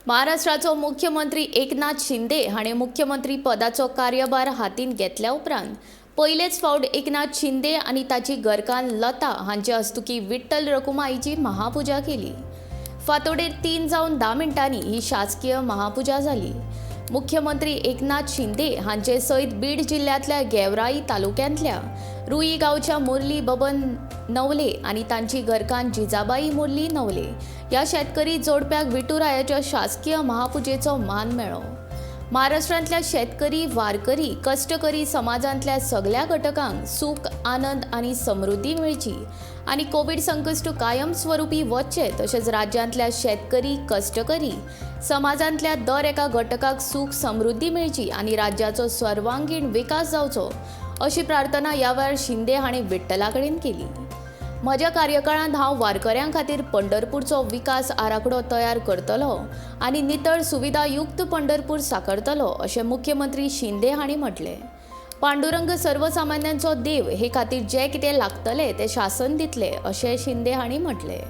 महाराष्ट्राचो मुख्यमंत्री एकनाथ शिंदे हाणें मुख्यमंत्री पदाचो कार्यभार हातीन घेतल्या उपरांत पयलेच फावट एकनाथ शिंदे आनी ताची घरकान्न लता हांचे हस्तुकीं विठ्ठल रखुमाईची महापुजा केली। फांतोडेर 3 जावन 10 मिनटांनी ही शासकीय महापुजा जाली। मुख्यमंत्री एकनाथ शिंदे हांचे सयत बीड जिल्ह्यातल्या गेवराई तालुक्यांतल्या रुई गांवच्या मुरली बबन नवले आनी तांची घरकान्न जिजाबाई मुरली नवले ह्या शेतकरी जोडप्याक विठुरायाच्या शासकीय महापुजेचो मान मेळ्ळो। महाराष्ट्रांतल्या शेतकरी, वारकरी, कश्टकरी समाजांतल्या सगळ्या घटकांक सूख, आनंद आनी समृद्धी मेळची आनी कोविड संकश्ट कायम स्वरुपी वचचे तशेंच राज्यांतल्या शेतकरी, कश्टकरी समाजांतल्या दर एका घटकाक सूख, समृद्धी मेळची आनी राज्याचो सर्वांगीण विकास जावचो अशी प्रार्थना ह्या वेळार शिंदे हाणें विठ्ठला कडेन केली। म्हज्या कार्यकाळांत हांव वारकऱ्यां खातीर पंढरपूरचो विकास आराखडो तयार करतलो आनी नितळ सुविधायुक्त पंढरपूर साकारतलो अशें मुख्यमंत्री शिंदे हांणी म्हटलें। पांडुरंग सर्वसामान्यांचो देव हे खातीर जें कितें लागतलें तें शासन दितलें अशें शिंदे हांणी म्हटलें।